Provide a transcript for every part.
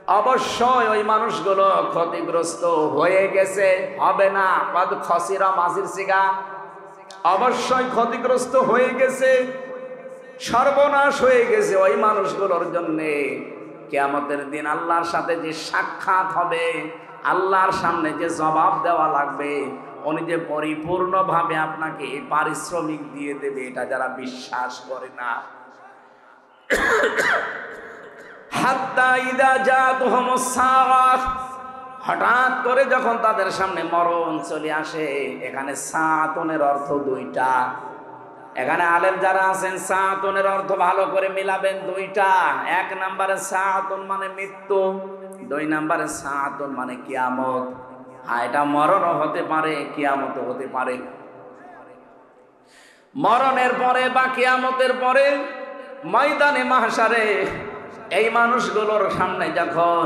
অবশ্যই ওই মানুষগুলো ক্ষতিগ্রস্ত হয়ে গেছে, হবে না। কদ খসিরা মাজির সিগা, অবশ্যই ক্ষতিগ্রস্ত হয়ে গেছে, সর্বনাশ হয়ে গেছে ওই মানুষগুলোর জন্যে। কিয়ামতের দিন আল্লাহর সাথে যে সাক্ষাৎ হবে, আল্লাহর সামনে যে জবাব দেওয়া লাগবে, উনি যে পরিপূর্ণভাবে আপনাকে পারিশ্রমিক দিয়ে দেবে, এটা যারা বিশ্বাস করে না। হাত্তা ইদা জাতুহুমুস সাআহ, হঠাৎ করে যখন তাদের সামনে মরণ চলে আসে। এখানে সাআতুনের অর্থ দুইটা। এখানে আলেম যারা আছেন সাআতুনের অর্থ ভালো করে মিলাবেন দুইটা। এক নম্বরে সাআতুন মানে মৃত্যু, দুই নম্বরে সাআতুন মানে কিয়ামত। হ্যাঁ, এটা মরণও হতে পারে, কিয়ামতও হতে পারে। মরণের পরে বা কিয়ামতের পরে ময়দানে মাহশারে এই মানুষগুলোর সামনে যখন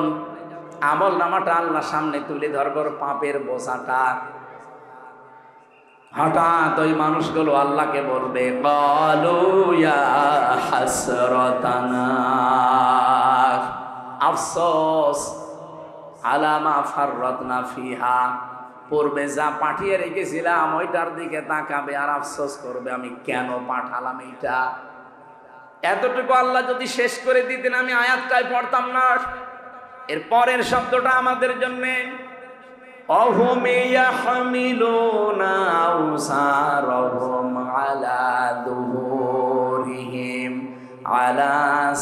আমল নামাটা আল্লাহর সামনে তুলে ধরবার পাপের বোঝাটা, হঠাৎ ওই মানুষগুলো আল্লাহকে বলবে, ক্বালু ইয়া হাসরাতানা, আফসোস আলা মা ফাররাতনা ফিহা, পূর্বে যা পাঠিয়ে রেখেছিলাম ওইটার দিকে তাকাবে আর আফসোস করবে, আমি কেন পাঠালাম এইটা। এতটুকু আল্লাহ যদি শেষ করে দিতেন আমি আয়াতটাই পড়তাম না। এর পরের শব্দটা আমাদের জন্য, অহুম ইয়াহমিলুনা আওসারহুম আলা দুহুরিহিম আলা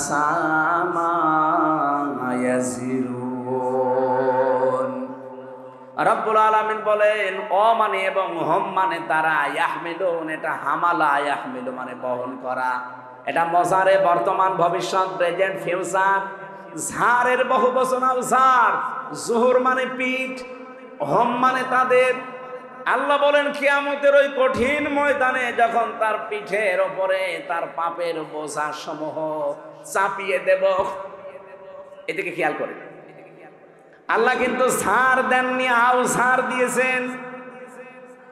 সামা ইয়াজিরুন। রব্বুল আলামিন বলেন, অ মানে এবং হম মানে তারা, ইয়াহমিলুন এটা হামালা, ইয়াহমিলু মানে বহন করা। এটা মজারে বর্তমান ভবিষ্যৎ প্রেজেন্ট ফিউচার। ঝাড়ের বহু বচন আওসার, জুহুর মানে পিঠ, হম মানে তাদের। আল্লাহ বলেন কিয়ামতের ওই কঠিন ময়দানে যখন তার পিঠের ওপরে তার পাপের বোঝা সমূহ চাপিয়ে দেব। এদিকে খেয়াল করে, আল্লাহ কিন্তু ঝাড় দেননি, আওসার দিয়েছেন।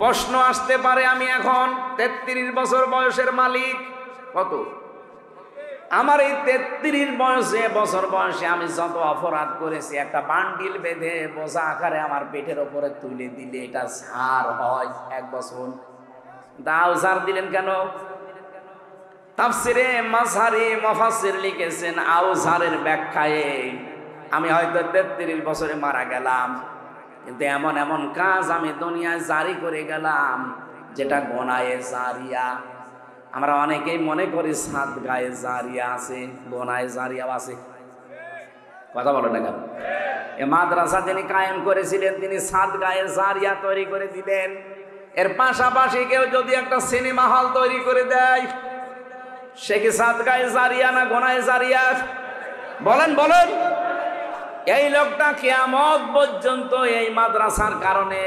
প্রশ্ন আসতে পারে, আমি এখন 33 বছর বয়সের মালিক। কত? আমার এই 33 বছর বয়সে আমি যত অপরাধ করেছি, একটা বান্ডিল বেঁধে বোঝা আকারে আমার পেটের ওপরে তুলে দিলে এটা ঝাড় হয় 1 বছর। দাও ঝাড় দিলেন কেন? তাফসিরে মাযহারি মুফাসসির লিখেছেন, আওঝারের ব্যাখ্যায় আমি হয়তো 33 বছরে মারা গেলাম, কিন্তু এমন এমন কাজ আমি দুনিয়ায় জারি করে গেলাম যেটা গোনায়ে জারিয়া। আমরা অনেকেই মনে করি সাদগায়ে জারিয়া আছে, গোনায়ে জারিয়াও আছে। কথা বলো না কেন? এ মাদ্রাসা যিনি কায়েম করেছিলেন তিনি সাদগায়ে জারিয়া তৈরি করে দিলেন। এর পাশাপাশি কেউ যদি একটা সিনেমা হল তৈরি করে দেয়, সে কি সাদগায়ে জারিয়া না গোনায়ে জারিয়া? বলেন বলেন। এই লোকটা কিয়ামত পর্যন্ত এই মাদ্রাসার কারণে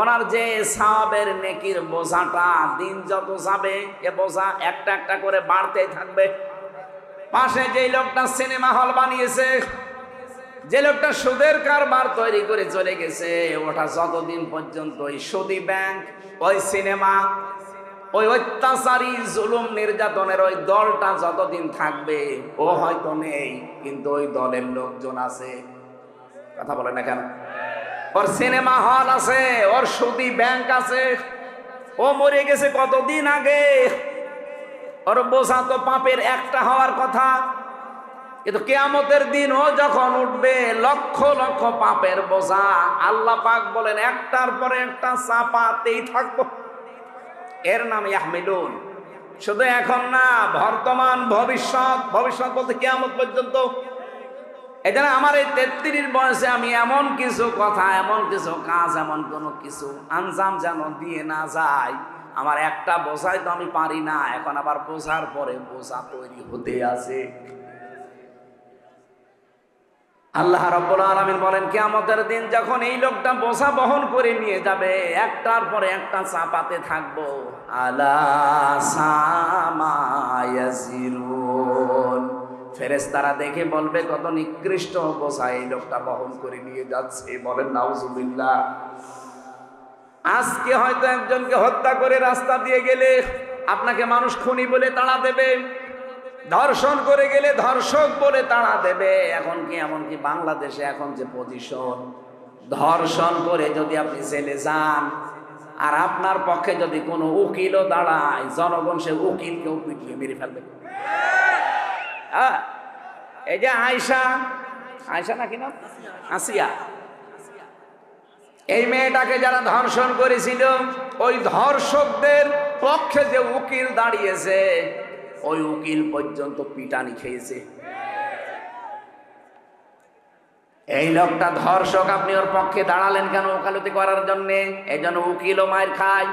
ওনার যে সওয়াবের নেকির বোঝাটা দিন যত যাবে এ বোঝা একটা একটা করে বাড়তেই থাকবে। পাশে যে লোকটা সিনেমা হল বানিয়েছে, যে লোকটা সুদের কারবার তৈরি করে চলে গেছে, ওটা যতদিন পর্যন্ত ওই সুদী ব্যাংক, ওই সিনেমা, ওই অত্যাচারী জুলুম নির্যাতনের ওই দলটা যতদিন থাকবে, ও হয়তো নেই কিন্তু ওই দলের লোকজন আছে। কথা বলে না কেন? ওর সিনেমা হল আছে, ওর সুদী ব্যাংক আছে। ও মরে গেছে কতদিন আগে, ওর বোঝা তো পাপের একটা হওয়ার কথা। কিন্তু কিয়ামতের দিন ও যখন উঠবে লক্ষ লক্ষ পাপের বোঝা, আল্লাহ পাক বলেন একটার পরে একটা চাপাতেই থাকবো। এর নাম ইয়াহমিলুন। শুধু এখন না, বর্তমান ভবিষ্যৎ, ভবিষ্যৎ বলতে কিয়ামত পর্যন্ত। এই জন্য আমার এই 33 বয়সে আমি এমন কিছু কথা, এমন কিছু কাজ, এমন কোনো কিছু আঞ্জাম যেন দিয়ে না যায়। আমার একটা বোঝাই তো আমি পারি না, এখন আবার বোঝার পরে বোঝা তৈরি হতে আছে। আল্লাহ রাব্বুল আলামিন বলেন কিয়ামতের দিন যখন এই লোকটা বোঝা বহন করে নিয়ে যাবে, একটার পরে একটা চাপাতে থাকবো। আলা সামা ইয়াজিরুন, ফেরেশতারা দেখে বলবে কত নিকৃষ্ট বোঝা এই লোকটা বহন করে নিয়ে যাচ্ছে। বলেন নাউজুবিল্লাহ। আজকে হয়তো একজনকে হত্যা করে রাস্তা দিয়ে গেলে আপনাকে মানুষ খুনি বলে তাড়া দেবে, ধর্ষণ করে গেলে ধর্ষক বলে তাড়া দেবে। এখন কি এমনকি বাংলাদেশে এখন যে পজিশন, ধর্ষণ করে যদি আপনি জেলে যান আর আপনার পক্ষে যদি কোনো উকিলও দাঁড়ায়, জনগণ সে উকিলকেও পিটিয়ে মেরে ফেলবে। এই যে আয়শা নাকি না, আসিয়া, এই মেয়েটাকে যারা ধর্ষণ করেছিল, ওই ধর্ষকদের পক্ষে যে উকিল দাঁড়িয়েছে, ওই উকিল পর্যন্ত পিটানি খেয়েছে। এই লোকটা ধর্ষক, আপনি ওর পক্ষে দাঁড়ালেন কেন? ওকালতি করার জন্যে। এই জন্য উকিলও মায়ের খায়।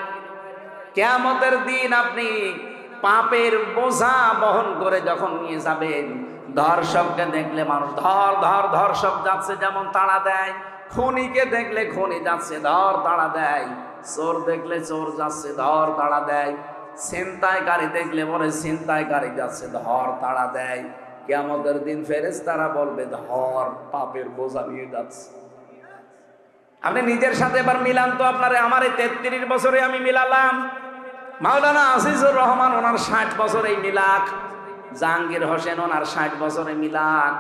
কিয়ামতের দিন আপনি পাপের বোঝা বহন করে যখন নিয়ে যাবেন, ধর্ষককে দেখলে মানুষ ধর ধর, ধর্ষক যাচ্ছে যেমন তাড়া দেয়, খুনিকে দেখলে খুনি যাচ্ছে ধর তাড়া দেয়, চোর দেখলে চোর যাচ্ছে ধর তাড়া দেয়, ছিনতাইকারী দেখলে বলে ছিনতাইকারী যাচ্ছে ধর তাড়া দেয়। কিয়ামতের দিন ফেরেশতারা বলবে ধর, পাপের বোঝা নিয়ে যাচ্ছে। আপনি নিজের সাথে এবার মিলান তো। আপনারে আমার এই 33 বছরে আমি মিলালাম, মাওলানা আজিজুর রহমান ওনার 60 বছরে মিলাক, জাহাঙ্গীর হোসেন ওনার 60 বছরে মিলাক।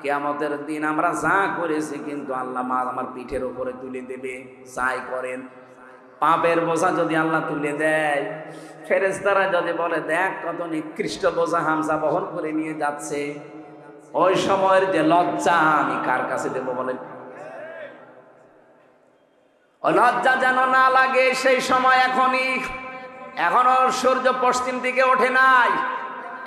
কিয়ামতের দিন আমরা যা করেছি কিন্তু আল্লাহ আমার পিঠের উপরে তুলে দেবে। যাই করেন, পাপের বোঝা যদি আল্লাহ তুলে দেয়, ফেরেশতারা যদি বলে দেখ কত নিকৃষ্ট বোঝা হামজা বহন করে নিয়ে যাচ্ছে, ওই সময়ের যে লজ্জা আমি কার কাছে দেব বলেন? ও লজ্জা যেন না লাগে সেই সময় এখনই। এখনো সূর্য পশ্চিম দিকে ওঠে নাই,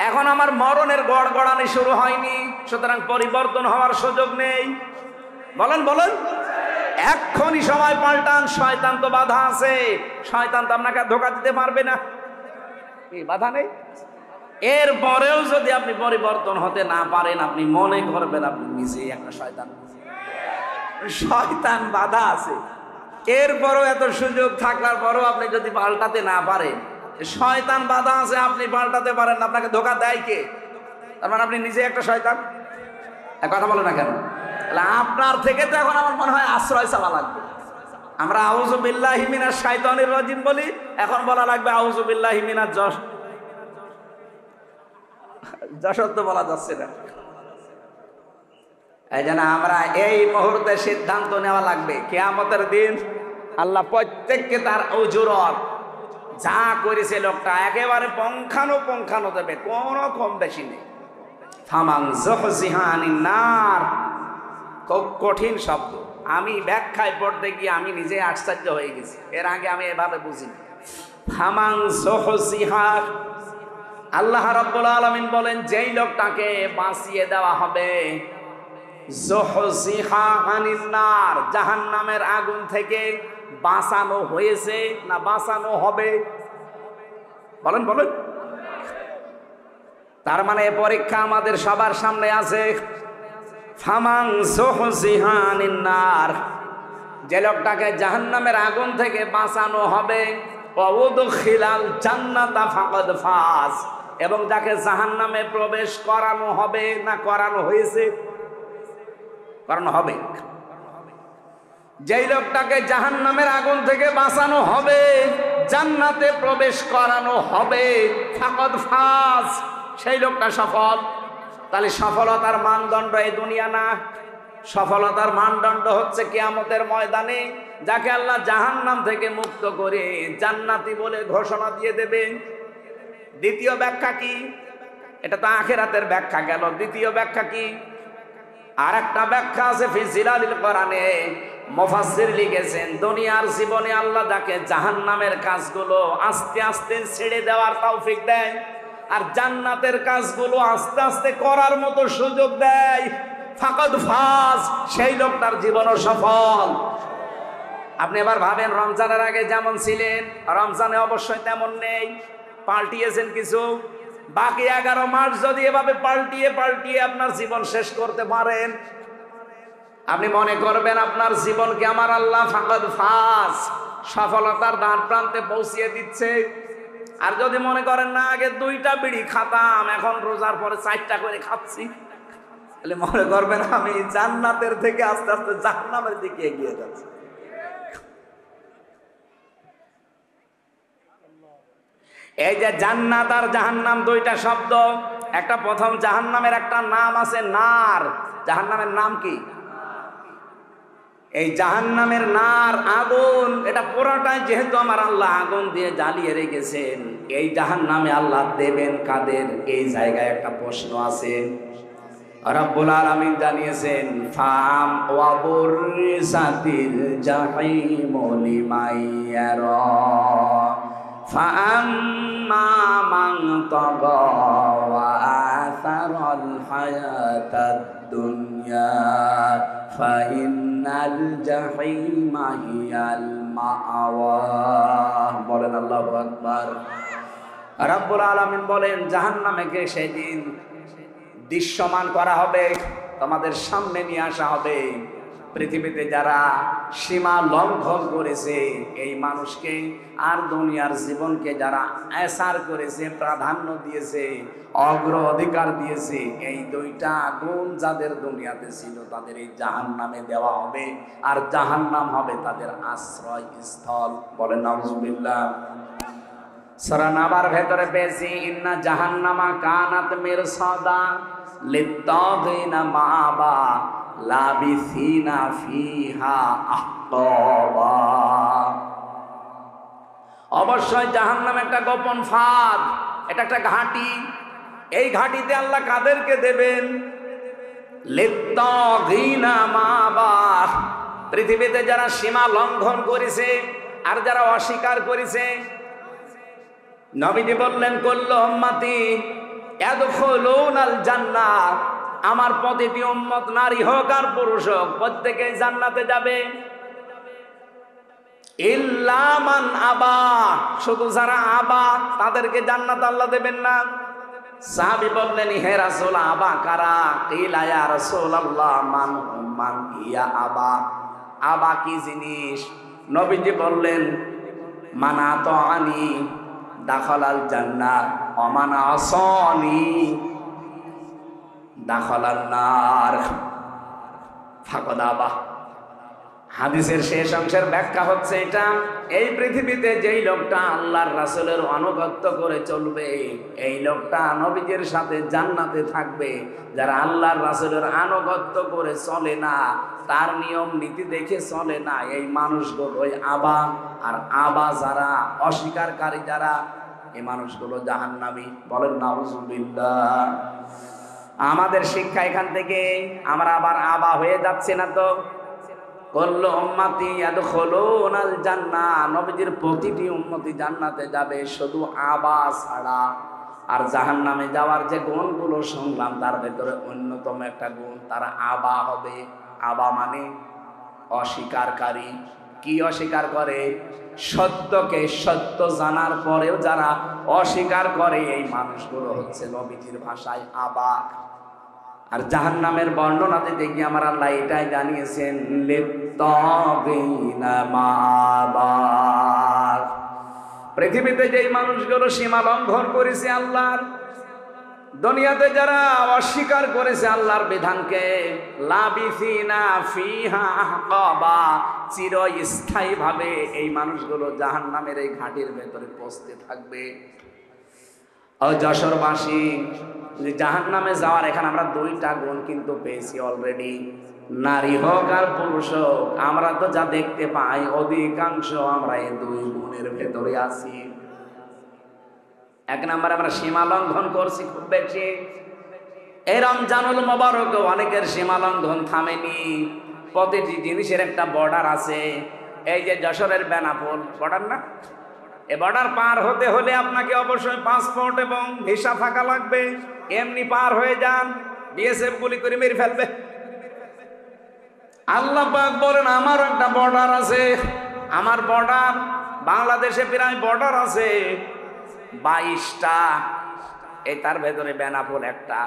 এখন আমার মরণের গড়গড়ানি শুরু হয়নি, সুতরাং পরিবর্তন হওয়ার সুযোগ নেই। বলেন বলেন, এক্ষুনি সময় পাল্টান। শয়তান তো বাধা আছে, শয়তান তো আপনাকে ধোঁকা দিতে পারবে না, এই বাধা নেই। এরপরেও যদি আপনি পরিবর্তন হতে না পারেন, আপনি মনে করবেন আপনি নিজেই একটা শয়তান। শয়তান বাধা আছে, এরপরও এত সুযোগ থাকার পরও আপনি যদি পাল্টাতে না পারেন, শয়তান বাধা আছে, আপনি পাল্টাতে পারেন না, আপনাকে ধোঁকা দেয় কে? তার মানে আপনি নিজে একটা শয়তান। কথা বলে না কেন? আপনার থেকে তো এখন আমার মনে হয় আশ্রয় চাওয়া লাগবে। আমরা আউযু বিল্লাহি মিনাশ শাইতানির রাজিম বলি, এখন বলা লাগবে আউযু বিল্লাহি মিনাজ যশোর তো বলা যাচ্ছে না। এই জন্য আমরা এই মুহূর্তে সিদ্ধান্ত নেওয়া লাগবে, কিয়ামতের দিন আল্লাহ প্রত্যেককে তার উজুরত যা করেছে লোকটা একেবারে পঙ্খানো দেবে, কোনো কম বেশি নেই। ফামান যুহজিহা আনিন নার, খুব কঠিন শব্দ। আমি ব্যাখ্যায় পড়তে গিয়ে আমি নিজে আশ্চর্য হয়ে গেছি, এর আগে আমি এভাবে বুঝিনি। ফামান যুহজিহা, আল্লাহ রাব্বুল আলামিন বলেন যেই লোকটাকে বাঁচিয়ে দেওয়া হবে, যুহজিহা আনিন নার, জাহান্নামের আগুন থেকে বাঁচানো হয়েছে না বাঁচানো হবে? বলেন বলেন। তার মানে পরীক্ষা আমাদের সবার সামনে আছে। ফামান যুহজিহা আনিন নার, যে লোকটাকে জাহান্নামের আগুন থেকে বাঁচানো হবে, ওয়াউদখিলাল জান্নাতা ফাকাদ ফাজ, এবং যাকে জাহান্নামে প্রবেশ করানো হবে না করানো হয়েছে? করানো হবে। যেই লোকটাকে জাহান্নামের আগুন থেকে বাঁচানো হবে, জান্নাতে প্রবেশ করানো হবে, ফাকাদ ফাজ, সেই লোকটা সফল। তাহলে সফলতার মানদণ্ড এই দুনিয়া না, সফলতার মানদণ্ড হচ্ছে কিয়ামতের ময়দানে যাকে আল্লাহ জাহান্নাম থেকে মুক্ত করে জান্নাতি বলে ঘোষণা দিয়ে দেবে। দ্বিতীয় ব্যাখ্যা কি? এটা তো আখিরাতের ব্যাখ্যা গেল। দ্বিতীয় ব্যাখ্যা কি? আর একটা ব্যাখ্যা আছে ফি জিলালিল কোরআনে, মুফাসসির লিখেছেন দুনিয়ার জীবনে আল্লাহ যাকে জাহান্নামের কাজগুলো আস্তে আস্তে ছেড়ে দেওয়ার তৌফিক দেয় আর জান্নাতের কাজগুলো আস্তে আস্তে করার মতো সুযোগ দেয়, ফাকাদ ফাজ, সেই লোকটার জীবনও সফল। আপনি এবার ভাবেন, রমজানের আগে যেমন ছিলেন রমজানে অবশ্যই তেমন নেই, পাল্টিয়েছেন কিছু। বাকি 11 মাস যদি এভাবে পাল্টিয়ে আপনার জীবন শেষ করতে পারেন, আপনি মনে করবেন আপনার জীবনকে আমার আল্লাহ ফাকাদ ফাজ, সফলতার দ্বার প্রান্তে পৌঁছিয়ে দিচ্ছে। আর যদি মনে করেন না আগে 2টা বিড়ি খাতাম, এখন রোজার পরে 4টা করে খাচ্ছি, তাহলে মনে করবেন আমি জান্নাতের থেকে আস্তে আস্তে জাহান্নামের দিকে এগিয়ে যাচ্ছি। এই যে জান্নাত আর জাহান্নাম 2টা শব্দ, একটা প্রথম জাহান্নামের একটা নাম আছে নার। জাহান্নামের নাম কি? এই জাহান্নামের নার, আগুন, এটা পুরোটাই যেহেতু আমার আল্লাহ আগুন দিয়ে জ্বালিয়ে রেখেছেন, এই জাহান্নামে আল্লাহ দেবেন কাদের? এই জায়গায় একটা প্রশ্ন আছে। রব্বুল আলামিন জানিয়েছেন ফাম ওয়া বুরসাতিল জাহিমু লিমাইয়ারা ফাআম্মা মান তাগা ওয়া আসারাল হায়াতাদ দুনিয়া ফাইন্নাল জাহিমা হিয়াল মাআওয়া। বলেন আল্লাহু আকবার। রব্বুল আলামিন বলেন জাহান্নামকে সেদিন দৃশ্যমান করা হবে, তোমাদের সামনে নিয়ে আসা হবে। পৃথিবীতে যারা সীমা লঙ্ঘন করেছে এই মানুষকে আর দুনিয়ার জীবনকে যারা এসার করেছে, প্রাধান্য দিয়েছে, অগ্র অধিকার দিয়েছে, এই দুইটা গুণ যাদের দুনিয়াতে ছিল তাদের এই জাহান্নামে দেওয়া হবে, আর জাহান্নাম হবে তাদের আশ্রয় স্থল। বলেন নাউজুবিল্লাহ। সূরা নাবার ভেতরে পেয়েছি ইন্না জাহান্নামা কানাত মিরসাদা লিত্তাগিনা মাআবা লাবিসিনা ফিহা আহকাবা। অবশ্যই জাহান্নাম একটা গোপন ফাঁদ, এটা একটা ঘাঁটি। এই ঘাঁটিতে আল্লাহ কাদেরকে দেবেন? লিত্তাগিনা মাআবা, পৃথিবীতে যারা সীমা লঙ্ঘন করেছে আর যারা অস্বীকার করেছে। নবীজি বললেন কুল্লু উম্মতি ইয়াদখুলুনাল জান্নাহ, আমার প্রতিটি উম্মত নারী হোক আর পুরুষ হোক প্রত্যেকেই জান্নাতে যাবে। ইল্লা মান আবা, শুধু যারা আবা তাদেরকে জান্নাত আল্লাহ দেবেন না। সাহাবী বললেন হে রাসূল আবা কারা? কিলা ইয়া রাসূলুল্লাহ মান ইয়া আবা। আবা কি জিনিস? নবীজি বললেন মান আতাআনি দাখালাল জান্নাহ ওয়া মান আসানি দাখালান নার ফাকাদ আবা। হাদিসের শেষ অংশের ব্যাখ্যা হচ্ছে এটা, এই পৃথিবীতে যেই লোকটা আল্লাহর রাসূলের আনুগত্য করে চলবে, এই লোকটা নবীজির সাথে জান্নাতে থাকবে। যারা আল্লাহর রাসূলের আনুগত্য করে চলে না, তার নিয়ম নীতি দেখে চলে না, এই মানুষগুলো ওই আবা। আর আবা যারা, অস্বীকারী যারা, এই মানুষগুলো জাহান্নামী। বলেন নাউজুবিল্লাহ। আমাদের শিক্ষা এখান থেকে আমরা আবার আবা হয়ে যাচ্ছে না তো? কুল্লু উম্মতি ইয়াদখুলুনাল জান্নাহ, নবীজির প্রতিটি উম্মতি জান্নাতে যাবে, শুধু আবা ছাড়া। আর জাহান্নামে যাওয়ার যে গুণগুলো শুনলাম তার ভেতরে অন্যতম একটা গুণ, তারা আবা হবে। আবা মানে অস্বীকারী। কি অস্বীকার করে? সত্যকে সত্য জানার পরেও যারা অস্বীকার করে, এই মানুষগুলো হচ্ছে নবীজির ভাষায় আবা। আর জাহান্নামের বর্ণনা দিতে গিয়ে আমার আল্লাহ এটাই জানিয়েছেন লিত্তাগিনা মাআবা। পৃথিবীতে যেই মানুষগুলো সীমা লঙ্ঘন করেছে আল্লাহর, দুনিয়াতে যারা অস্বীকার করেছে আল্লাহর বিধানকে, লাবিসিনা ফিহা আহকাবা, চিরস্থায়ী ভাবে এই মানুষগুলো জাহান্নামের এই ঘাটির ভেতরে পৌঁছতে থাকবে। ও যশোরবাসী, জাহান্নামে যাওয়ার এখানে আমরা দুইটা গুণ কিন্তু পেয়েছি অলরেডি। নারী হোক আর পুরুষ হোক, আমরা তো যা দেখতে পাই অধিকাংশ আমরা এই দুই গুণের ভেতরে আছি। এক নম্বরে আমরা সীমা লঙ্ঘন করছি খুব বেশি। এই রমজানুল মোবারক অনেকের সীমা লঙ্ঘন থামেনি। প্রতিটি জিনিসের একটা বর্ডার আছে। এই যে যশোরের বেনাপোল বর্ডার না, এ বর্ডার পার হতে হলে আপনাকে অবশ্যই পাসপোর্ট এবং ভিসা থাকা লাগবে। এমনি পার হয়ে যান, বিএসএফ গুলি করে মেরে ফেলবে। আল্লাহ পাক বলেন আমারও একটা বর্ডার আছে। আমার বর্ডার, বাংলাদেশে প্রায় বর্ডার আছে 22টা। এই তার ভেতরে বেনাপোল একটা,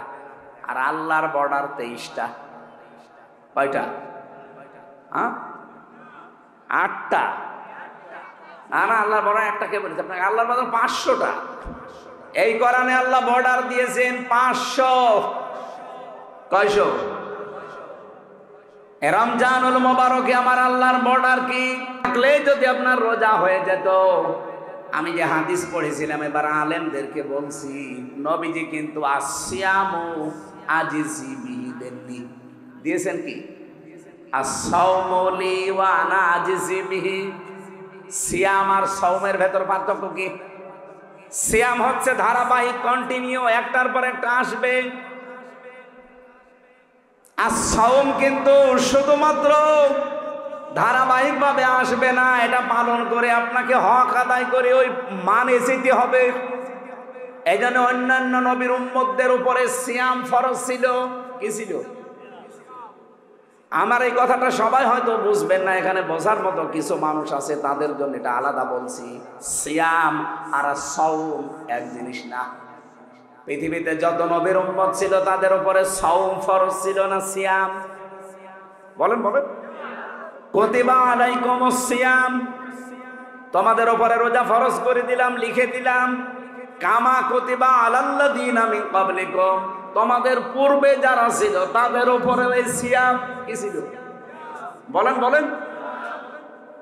আর আল্লাহর বর্ডার 23টা। কয়টা? হ্যাঁ, 8টা। না না, আল্লাহর বর্ডার একটা কে বলেছে আপনাকে? আল্লাহর বর্ডার 500টা। এই কোরআনে আল্লাহ বর্ডার দিয়েছেন 500। কয়শো? রমজানুল মোবারকে আমার আল্লাহর বর্ডার কি? থাকলে যদি আপনার রোজা হয়ে যেত, আমি যে হাদিস পড়েছিলাম এবার আলেমদেরকে বলছি, নবীজি কিন্তু আসিয়ামু আজিজি বিহি দেননি, দিয়েছেন কি আসসাওমু লি ওয়া আনা আজিজি বিহি। সিয়াম আর সাওমের ভেতর পার্থক্য কি? সিয়াম হচ্ছে ধারাবাহিক, কন্টিনিউ, একটার পর একটা আসবে। আর সাওম কিন্তু শুধুমাত্র ধারাবাহিকভাবে আসবে না, এটা পালন করে আপনাকে হক আদায় করে ওই মানে যেতে হবে। এই জন্য অন্যান্য নবীর উম্মতদের উপরে সিয়াম ফরজ ছিল। কি ছিল? আমার এই কথাটা সবাই হয়তো বুঝবেন না, এখানে বোঝার মতো কিছু মানুষ আছে, তাদের জন্য এটা আলাদা বলছি। সিয়াম আর সাওম এক জিনিস না। পৃথিবীতে যত নবীর উম্মত ছিল তাদের উপরে সাওম ফরজ ছিল না সিয়াম? বলেন বলেন। কুতিবা আলাইকুমুস সিয়াম, তোমাদের উপরে রোজা ফরজ করে দিলাম, লিখে দিলাম। কামা কুতিবা আলাল্লাযীনা মিন ক্বাবলিকুম, তোমাদের পূর্বে যারা ছিল তাদের উপরে ওই সিয়াম কি ছিল? বলেন বলেন।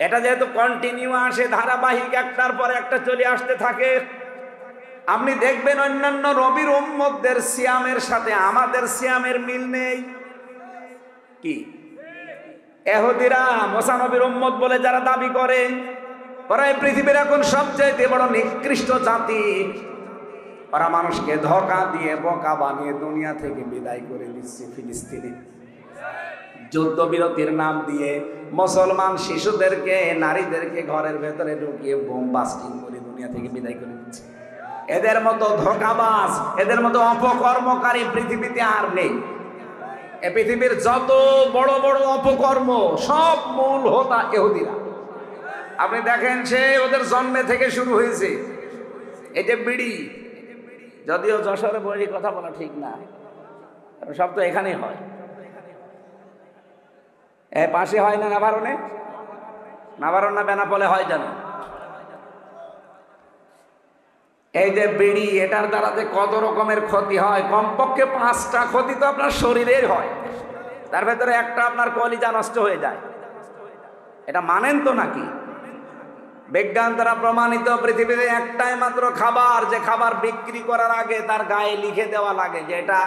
এটা যেহেতু কন্টিনিউ আসে, ধারাবাহিক, একটার পর একটা চলে আসতে থাকে, আপনি দেখবেন অন্যান্য নবীর উম্মতদের সিয়ামের সাথে আমাদের সিয়ামের মিল নেই। কি? ইহুদিরা মুসা নবীর উম্মত বলে যারা দাবি করে, ওরা এই পৃথিবীর এখন সবচেয়ে বড় নিকৃষ্ট জাতি। ওরা মানুষকে ধোঁকা দিয়ে বোকা বানিয়ে দুনিয়া থেকে বিদায় করে দিচ্ছে। ফিলিস্তিনে যুদ্ধবিরতির নাম দিয়ে মুসলমান শিশুদেরকে, নারীদেরকে ঘরের ভেতরে ঢুকিয়ে বোম বাস্টিং করে দুনিয়া থেকে বিদায় করে দিচ্ছে। এদের মতো ধোঁকাবাজ, এদের মতো অপকর্মকারী পৃথিবীতে আর নেই। এ পৃথিবীর যত বড় বড় অপকর্ম সব মূল হোতা ইহুদিরা। আপনি দেখেন, সে ওদের জন্মে থেকে শুরু হয়েছে। এই যে বিড়ি, যদিও যশোরে বলি কথা বলা ঠিক না, সব তো এখানেই হয়। এ পাশে হয় না নাভারণে? নাভারণ না বেনাপোলে হয় জানো? এই যে বিড়ি, এটার দ্বারা যে কত রকমের ক্ষতি হয়, কমপক্ষে 5টা ক্ষতি তো আপনার শরীরের হয়, তার ভেতরে একটা আপনার কলিজা নষ্ট হয়ে যায়। এটা মানেন তো নাকি? বিজ্ঞান দ্বারা প্রমাণিত পৃথিবীতে একটাই মাত্র খাবার, যে খাবার বিক্রি করার আগে তার গায়ে লিখে দেওয়া লাগে যে এটা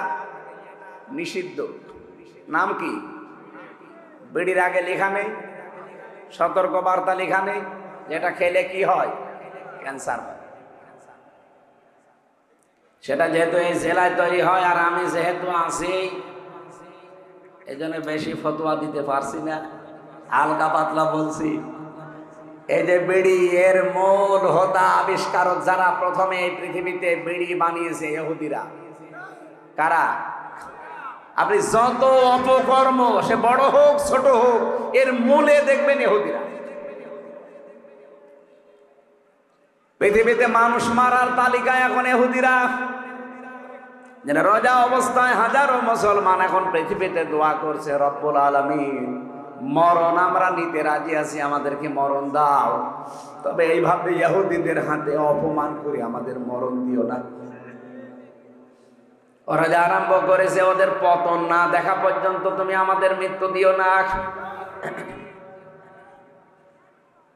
নিষিদ্ধ। নাম কি? বিড়ির আগে লেখা নেই, সতর্ক বার্তা লেখা নেই, যেটা খেলে কি হয়? ক্যান্সার হয়। সেটা যেহেতু এই জেলায় তৈরি হয়, আর আমি যেহেতু আছি, এই জন্য বেশি ফতোয়া দিতে পারছি না, হালকা পাতলা বলছি। এই যে বিড়ি, এর মূল হোতা, আবিষ্কারক যারা প্রথমে এই পৃথিবীতে বিড়ি বানিয়েছে, ইহুদিরা। কারা? আপনি যত অপকর্ম, সে বড় হোক ছোট হোক, এর মূলে দেখবেন ইহুদিরা। পৃথিবীতে মানুষ মারার তালিকায় এখন ইহুদিরা। যেটা রোজা অবস্থায় হাজারো মুসলমান এখন পৃথিবীতে দোয়া করছে, রব্বুল আলামিন মরণ আমরা নিতে রাজি আছি, আমাদেরকে মরণ দাও, তবে এইভাবে ইহুদিদের হাতে অপমান করে আমাদের মরণ দিও না। ওরা যা আরম্ভ করেছে, ওদের পতন না দেখা পর্যন্ত তুমি আমাদের মৃত্যু দিও না।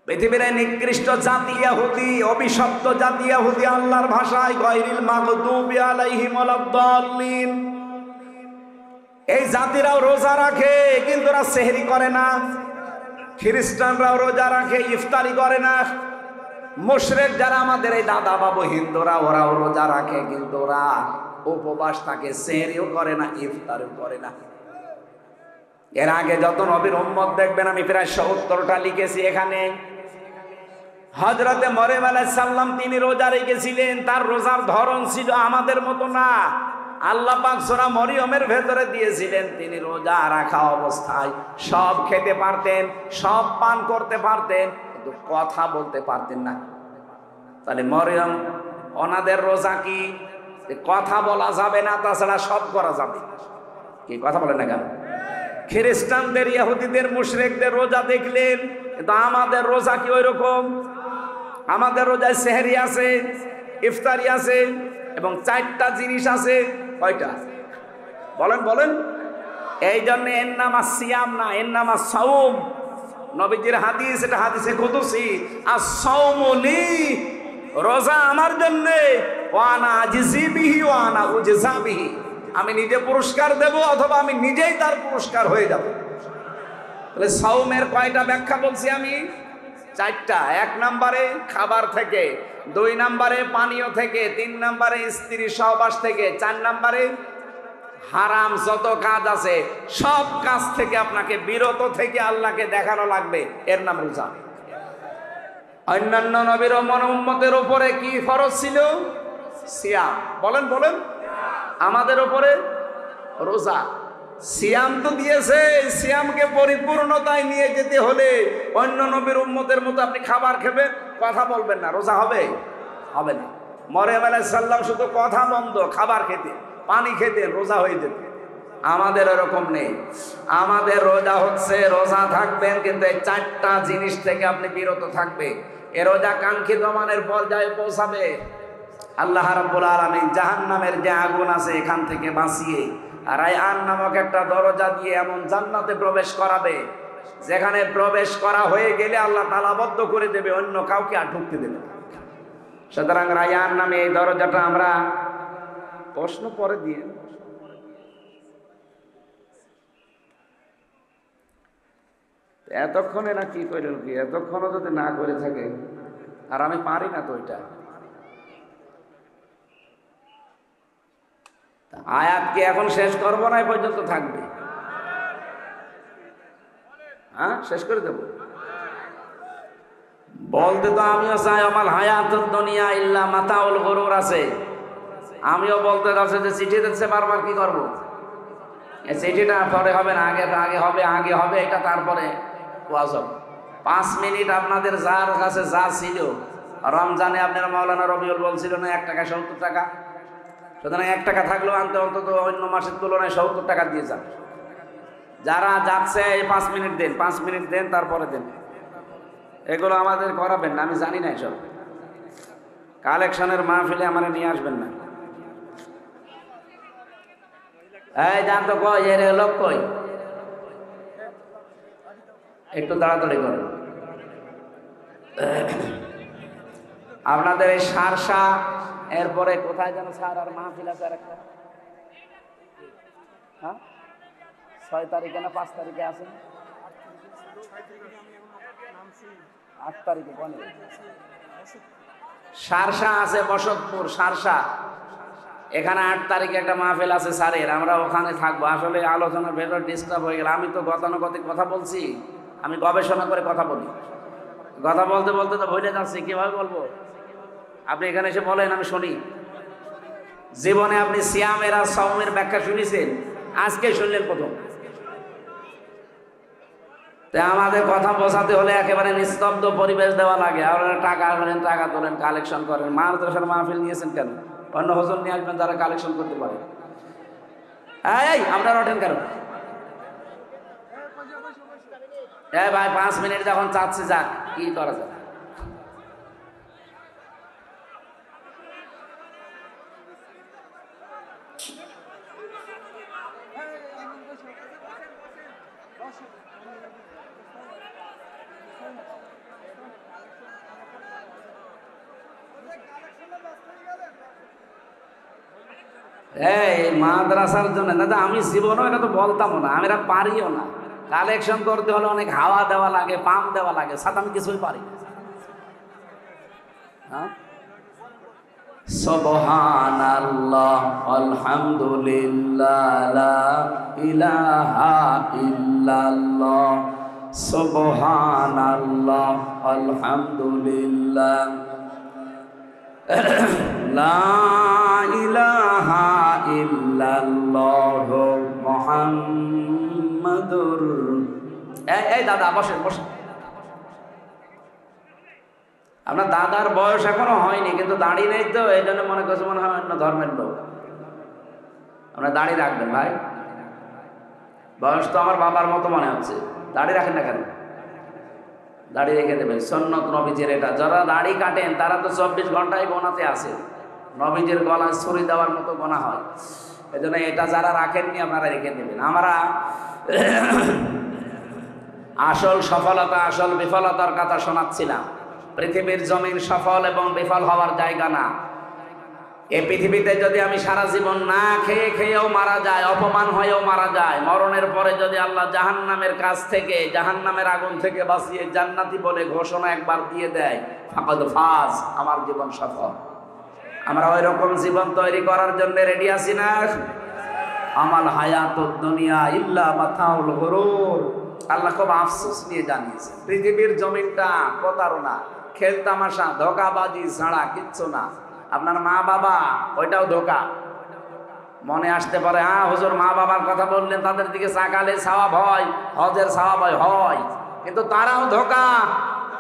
পৃথিবীর নিকৃষ্ট জাতি ইহুদি, অভিশপ্ত জাতি ইহুদি, আল্লাহর ভাষায় গায়রিল মাগদুবি আলাইহিম ওয়ালাদ-দাল্লিন। এই জাতিরাও রোজা রাখে, কিন্তু ওরা সেহরি করে না। খ্রিস্টানরাও রোজা রাখে, ইফতারি করে না। মুশরিক যারা আমাদের এই দাদা বাবু হিন্দুরা, ওরাও রোজা রাখে, কিন্তু ওরা উপবাস থাকে, সেহরিও করে না, ইফতারিও করে না। এর আগে যত নবীর উম্মত দেখবেন, আমি প্রায় 70টা লিখেছি এখানে। হযরতে মরিয়ম আলাইহিস সালাম, তিনি রোজা রেখেছিলেন, তার রোজার ধরন ছিল আমাদের মতো না। আল্লাহ পাক সূরা মরিয়মের ভেতরে দিয়েছিলেন, তিনি রোজা রাখা অবস্থায় সব খেতে পারতেন, সব পান করতে পারতেন, কিন্তু কথা বলতে পারতেন না। তাহলে মরিয়ম, ওনাদের রোজা কি? কথা বলা যাবে না, তাছাড়া সব করা যাবে। কি কথা বলেন না কেন? খ্রিস্টানদের, ইহুদিদের, মুশরিকদের রোজা দেখলেন, কিন্তু আমাদের রোজা কি ওই রকম? আমাদের রোজায় সেহরি আছে, ইফতারি আছে, এবং 4টা জিনিস আছে। কয়টা? বলেন বলেন। এই জন্য এর নাম সিয়াম না, এর নাম সাওম। নবীজির হাদিস, এটা হাদিসে কুদসি, আস-সাওমু লি রোজা আমার জন্য, ওয়ানা আজিজি বিহি ওয়ানা উজজা বিহি, আমি নিজে পুরস্কার দেব অথবা আমি নিজেই তার পুরস্কার হয়ে যাব। তাহলে সাওমের কয়টা ব্যাখ্যা বলছি আমি? 4টা। 1 নম্বরে খাবার থেকে, 2 নম্বরে পানীয় থেকে, 3 নম্বরে স্ত্রী সহবাস থেকে, 4 নম্বরে হারাম যত কাজ আছে সব কাজ থেকে আপনাকে বিরত থেকে আল্লাহকে দেখানো লাগবে, এর নাম রোজা। অন্যান্য নবীর উম্মতের উপরে কি ফরজ ছিল? সিয়াম। বলেন বলেন। আমাদের উপরে রোজা। সিয়াম তো দিয়েছে, সিয়ামকে পরিপূর্ণতায় নিয়ে যেতে হলে অন্য নবীর উম্মতের মতো আপনি খাবার খাবেন, কথা বলবেন না, রোজা হবে? হবে না। মরিয়ম আলাইহিস সালাম শুধু কথা বন্ধ, খাবার খেতে, পানি খেতে, রোজা হয়ে যেত। আমাদের এরকম নেই। আমাদের রোজা হচ্ছে, রোজা থাকবেন কিন্তু এই 4টা জিনিস থেকে আপনি বিরত থাকবে। এ রোজা কাঙ্ক্ষিত মানের পর্যায়ে পৌঁছাবে। আল্লাহ রাব্বুল আলামিন জাহান্নামের যে আগুন আছে এখান থেকে বাঁচিয়ে রায়্যান নামক একটা দরজা দিয়ে এমন জান্নাতে প্রবেশ করাবে, যেখানে প্রবেশ করা হয়ে গেলে আল্লাহ তালাবদ্ধ করে দেবে, অন্য কাউকে আর ঢুকতে দেবে না। সুতরাং রায়্যান নামে এই দরজাটা আমরা, প্রশ্ন পরে দিয়ে, এতক্ষণে না কি করে কি, এতক্ষণও যদি না করে থাকে, আর আমি পারি না তো ওইটা। আয়াতকে এখন শেষ করবো না, এই পর্যন্ত থাকবে? হ্যাঁ, শেষ করে দেব। বলতে তো আমিও চাই আমার হায়াতুদ দুনিয়া ইল্লা মাতাউল গুরুর আছে। আমিও বলতে চাচ্ছি যে চিঠি দিচ্ছে বারবার, কি করবো? এই চিঠিটা পরে হবে না, আগে হবে এটা, তারপরে ওয়াজ হবে। 5 মিনিট আপনাদের যার কাছে যা ছিল, রমজানে আপনারা মাওলানা রবিউল বলছিল না 1 টাকা 70 টাকা, সুতরাং 1 টাকা থাকলেও আনতে অন্তত অন্য মাসের তুলনায় 70 টাকা দিয়ে যান। যারা যাচ্ছে এই 5 মিনিট দেন, 5 মিনিট দেন, তারপরে দেন। এগুলো আমাদের করাবেন না, আমি জানি না এসব। কালেকশনের মাহফিলে আমার নিয়ে আসবেন না। এই জান তো কই, এর লোক কই, একটু তাড়াতাড়ি করেন। আপনাদের এই সারসা, এরপরে কোথায় যেন স্যার আর মাহফিল আছে আরেকটা, হ্যাঁ 6 তারিখে না 5 তারিখে আছে? 8 তারিখে কোনে সারসা আছে, বসতপুর সারসা, এখানে 8 তারিখে একটা মাহফিল আছে স্যারের, আমরা ওখানে থাকবো। আসলে আলোচনার ভেতর ডিস্টার্ব হয়ে গেল। আমি তো গতানুগতিক কথা বলছি, আমি গবেষণা করে কথা বলি। কথা বলতে বলতে তো ভুলে যাচ্ছি, কিভাবে বলবো? আপনি এখানে এসে বলেন, আমি শুনি। জীবনে আপনি সিয়ামের আর সাওমের ব্যাখ্যা শুনেছেন? আজকে শুনলেন প্রথম। তাই আমাদের কথা বোঝাতে হলে একেবারে নিস্তব্ধ পরিবেশ দেওয়া লাগে। আপনারা টাকা আনেন, টাকা তোলেন, কালেকশন করেন। মাদ্রাসার মাহফিল নিয়েছেন কেন? অন্য হুজুর নিয়ে আসবেন যারা কালেকশন করতে পারে। এই আপনারা ওঠেন কেন? ভাই 5 মিনিট যখন চাচ্ছে, যাক, কি করা যায়? এই মাদ্রাসার জন্য দাদা আমি জীবনও এটা তো বলতামও না, আমি এটা পারিও না। কালেকশন করতে হলে অনেক হাওয়া দেওয়া লাগে, পাম্প দেওয়া লাগে, সাথে আমি কিছুই পারি না। সুবহানাল্লাহ আলহামদুলিল্লাহ লা ইলাহা ইল্লাল্লাহ, সুবহানাল্লাহ আলহামদুলিল্লাহ লা ইলাহা ইল্লাল্লাহ মুহাম্মাদুর। এই দাদা বসেন বসেন। আপনার দাদার বয়স এখনো হয়নি, কিন্তু দাড়ি নেই তো, এই জন্য মনে করছে মনে হয় অন্য ধর্মের লোক। আপনার দাড়ি রাখবেন ভাই, বয়স তো আমার বাবার মতো মনে হচ্ছে। দাড়ি রাখেন না কেন? দাড়ি রেখে দেবেন, সুন্নত নবীজির এটা। যারা দাড়ি কাটেন তারা তো 24 ঘন্টায় গোনাতে আছে, নবীজির গলায় ছুরি দেওয়ার মতো গোনা হয়। এই জন্য এটা যারা রাখেননি আপনারা রেখে দেবেন। আমরা আসল সফলতা আসল বিফলতার কথা শোনাচ্ছিলাম। পৃথিবীর জমিন সফল এবং বিফল হওয়ার জায়গা না। এই পৃথিবীতে যদি আমি সারা জীবন না খেয়ে খেয়েও মারা যায়, অপমান হয়েও মারা যায়, মরণের পরে যদি আল্লাহ জাহান্নামের কাছ থেকে, জাহান্নামের আগুন থেকে বাঁচিয়ে জান্নাতি বলে ঘোষণা একবার দিয়ে দেয়, ফাকাদ ফাজ, আমার জীবন সফল। আমরা ওই রকম জীবন তৈরি করার জন্য রেডি আছি না? আমাল হায়াতুদ দুনিয়া ইল্লা মাতাউল গুরুর। আল্লাহ খুব আফসোস নিয়ে জানিয়েছে, পৃথিবীর জমিনটা প্রতারণা, খেলতামাশা, ধোঁকাবাজি ছাড়া কিচ্ছু না। আপনার মা বাবা, ওইটাও ধোঁকা। মনে আসতে পারে, হ্যাঁ হুজুর মা বাবার কথা বললেন, তাদের দিকে চাকালে সওয়াব হয়, হজের সওয়াব হয়, কিন্তু তারাও ধোঁকা।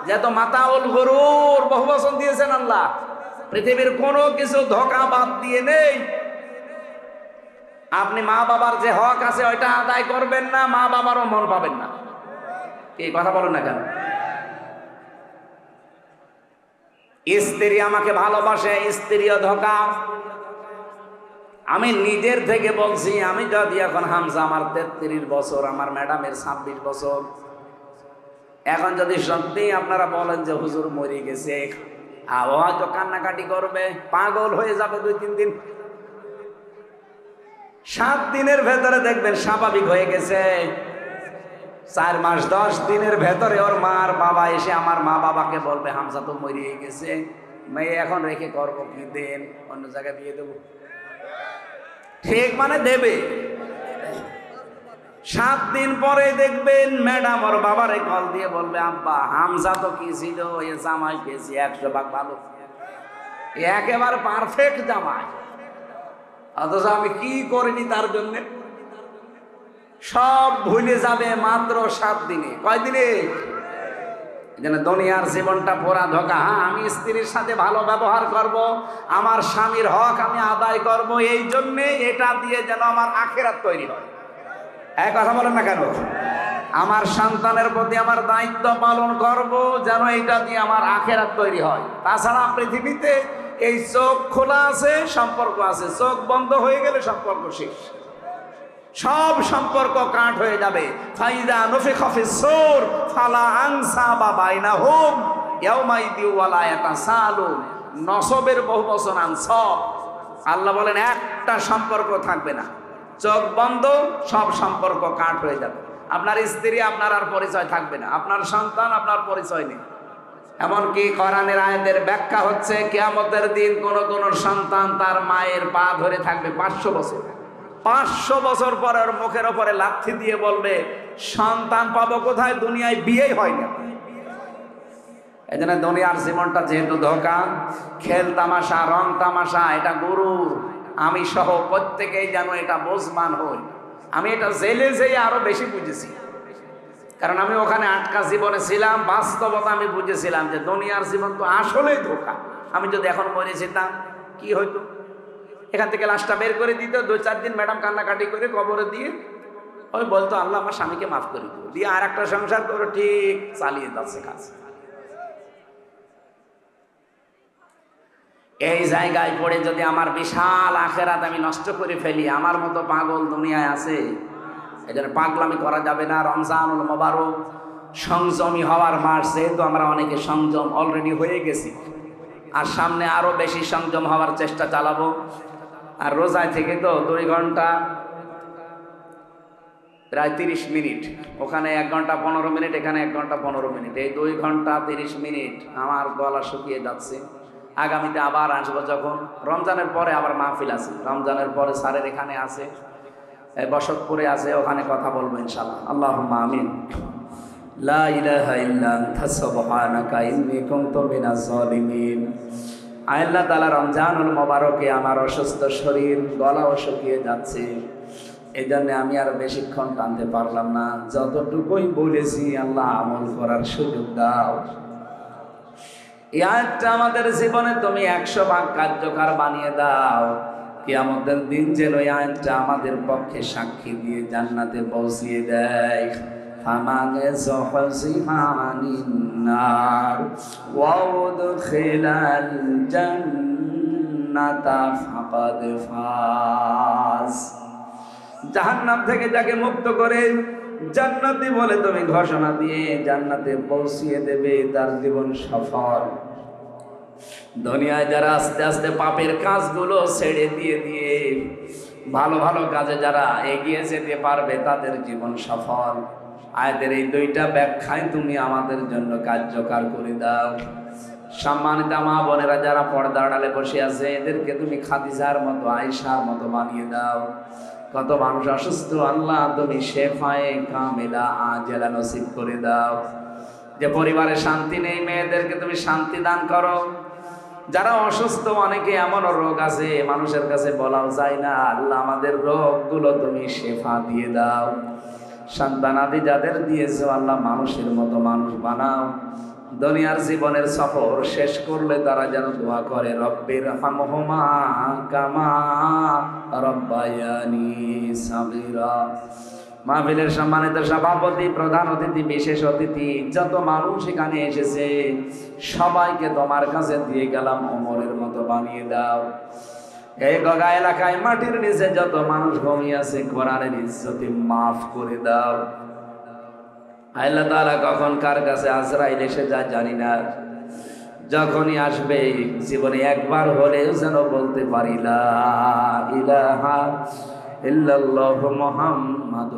যেহেতু মাতাউল গুরুর বহু বচন দিয়েছেন আল্লাহ, পৃথিবীর কোনো কিছু ধোঁকা বাদ দিয়ে নেই। আপনি মা বাবার যে হক আছে ওইটা আদায় করবেন না, মা বাবারও মন পাবেন না। এই কথা বলেন না কেন? স্ত্রী আমাকে ভালোবাসে, স্ত্রীও ধোঁকা। আমি নিজের থেকে বলছি, আমি যদি এখন হামজা আমার 33 বছর, আমার ম্যাডামের 26 বছর, এখন যদি সত্যি আপনারা বলেন যে হুজুর মরে গেছে, হয়তো কান্নাকাটি করবে, পাগল হয়ে যাবে 2-3 দিন। 7 দিনের ভেতরে দেখবেন স্বাভাবিক হয়ে গেছে। 4 মাস 10 দিনের ভেতরে ওর মার বাবা এসে আমার মা বাবাকে বলবে হামজা তো মরিয়ে গেছে, মেয়ে এখন রেখে করবো কি, দেন অন্য জায়গায় বিয়ে দেবো। ঠিক মানে দেবে। 7 দিন পরে দেখবেন ম্যাডাম ওর বাবারে কল দিয়ে বলবে, আব্বা হামজা তো কি ছিল, এ জামাই পেয়েছি 100 ভাগ ভালো, একেবারে পারফেক্ট জামাই, অথচ আমি কি করিনি তার জন্য। সব ভুলে যাবে মাত্র 7 দিনে। কয় দিনে? দুনিয়ার জীবনটা পুরা ধোঁকা। হ্যাঁ, আমি স্ত্রীর সাথে ভালো ব্যবহার করব, আমার স্বামীর হক আমি আদায় করব, এই জন্যে এটা দিয়ে যেন আমার আখিরাত তৈরি হয়। এক কথা বলেন না কেন? আমার সন্তানের প্রতি আমার দায়িত্ব পালন করব, যেন এটা দিয়ে আমার আখিরাত তৈরি হয়। তাছাড়া পৃথিবীতে এই চোখ খোলা আছে, সম্পর্ক আছে, চোখ বন্ধ হয়ে গেলে সম্পর্ক শেষ, সব সম্পর্ক কাট হয়ে যাবে। ফাইদা নুফিখা ফিস-সূর ফালা আনসাবা বাইনাহুম ইয়াউমাইদি ওয়ালা ইয়াতাসালুন। নসবের বহু বচন আনসাব। আল্লাহ বলেন একটা সম্পর্ক থাকবে না, চোখ বন্ধ, সব সম্পর্ক কাট হয়ে যাবে। আপনার স্ত্রী আপনার আর পরিচয় থাকবে না, আপনার সন্তান আপনার পরিচয় নেই। এমনকি কোরআনের আয়াতের ব্যাখ্যা হচ্ছে, কিয়ামতের দিন কোন কোন সন্তান তার মায়ের পা ধরে থাকবে 500 বছর। 500 বছর পরে ওর মুখের ওপরে লাথি দিয়ে বলবে, সন্তান পাবো কোথায়, দুনিয়ায় বিয়েই হয় না। এই জন্য দুনিয়ার জীবনটা যেহেতু ধোঁকা, খেল তামাশা, রং তামাশা, এটা গুরুর। আমি সহ প্রত্যেকেই যেন এটা বোঝমান হই। আমি এটা জেলে যেয়ে আরো বেশি বুঝেছি, কারণ আমি ওখানে আটকা জীবনে ছিলাম। বাস্তবতা আমি বুঝেছিলাম যে দুনিয়ার জীবন তো আসলেই ধোঁকা। আমি যদি এখন মরে যেতাম কি হইতো? এখান থেকে লাশটা বের করে দিত, 2-4 দিন ম্যাডাম কান্নাকাটি করে কবরে দিয়ে ওই বলতো, আল্লাহ আমার স্বামীকে মাফ করে দিও, দিয়ে আর একটা সংসার করে ঠিক চালিয়ে যাচ্ছে কাজ। এই জায়গায় পড়ে যদি আমার বিশাল আখেরাত আমি নষ্ট করে ফেলি, আমার মতো পাগল দুনিয়ায় আছে। এই জন্য পাগলামি করা যাবে না। রমজানুল মোবারক সংযমী হওয়ার মাস, যেহেতু আমরা অনেকে সংযম অলরেডি হয়ে গেছি, আর সামনে আরো বেশি সংযম হওয়ার চেষ্টা চালাবো। আর রোজায় থেকে তো 2 ঘন্টা প্রায় 30 মিনিট, ওখানে 1 ঘন্টা 15 মিনিট, এখানে 1 ঘন্টা 15 মিনিট, এই 2 ঘন্টা 30 মিনিট আমার গলা শুকিয়ে যাচ্ছে। আগামীতে আবার আসবো, যখন রমজানের পরে আবার মাহফিল আছে, রমজানের পরে স্যারের এখানে আছে, বসতপুরে আছে, ওখানে কথা বলবো ইনশাআল্লাহ। আল্লাহুম্মা আমিন। লা ইলাহা ইল্লা আনতা সুবহানাকা ইন্নী কুনতু মিনাজ জালিমিন। আল্লাহ তাআলা রমজানুল মোবারকে আমার অসুস্থ শরীর, গলাও শুকিয়ে যাচ্ছে, এই জন্য আমি আর বেশিক্ষণ টানতে পারলাম না। যতটুকুই বলেছি আল্লাহ আমল করার সুযোগ দাও। এই আয়াতটা আমাদের জীবনে তুমি 100 ভাগ কার্যকর বানিয়ে দাও। কিয়ামতের দিন যেন এই আয়াতটা আমাদের পক্ষে সাক্ষী দিয়ে জান্নাতে পৌঁছিয়ে দেয়। ফামানে যুহজিহা আনিন নার ওয়া উদখিলাল জান্নাতা ফাকাদ ফাজ। জাহান্নাম থেকে যাকে মুক্ত করে জান্নাতি বলে তুমি ঘোষণা দিয়ে জান্নাতে পৌঁছিয়ে দেবে, তার জীবন সফল। দুনিয়ায় যারা আস্তে আস্তে পাপের কাজগুলো ছেড়ে দিয়ে দিয়ে ভালো ভালো কাজে যারা এগিয়ে যেতে পারবে, তাদের জীবন সফল। আয়াতের এই দুইটা ব্যাখ্যায় তুমি আমাদের জন্য কার্যকর করে দাও। সম্মানিত মা বোনেরা যারা পর্দার আড়ালে বসে আছে, এদেরকে তুমি খাদিজার মতো, আয়েশার মতো বানিয়ে দাও। কত মানুষ অসুস্থ, আল্লাহ তুমি শেফায়ে কামিলা আজেলা নসিব করে দাও। যে পরিবারে শান্তি নেই, মেয়েদেরকে তুমি শান্তি দান করো। যারা অসুস্থ, অনেকে এমন রোগ আছে মানুষের কাছে বলাও যায় না, আল্লাহ আমাদের রোগগুলো তুমি শেফা দিয়ে দাও। সন্তানাদি যাদের দিয়েছো আল্লাহ মানুষের মতো মানুষ বানাও। দুনিয়ার জীবনের সফর শেষ করলে তারা যেন দোয়া করে, রব্বির হামহুমা কামা রব্বায়ানি সাগীরা। মাহফিলের সম্মানিত সভাপতি, প্রধান অতিথি, বিশেষ অতিথি, যত মানুষ এখানে এসেছে সবাইকে তোমার কাছে দিয়ে গেলাম, ওমরের মতো বানিয়ে দাও। এই গগা এলাকায় মাটির নিচে যত মানুষ ঘুমিয়ে আছে, কোরআনের ইজ্জতে মাফ করে দাও। আল্লাহ তাআলা কখন কার কাছে আজরাইল এসে যায় জানি না, যখনই আসবে জীবনে একবার হলেও যেন বলতে পারি লা ইলাহা ইল্লাল্লাহু মুহাম্মাদুর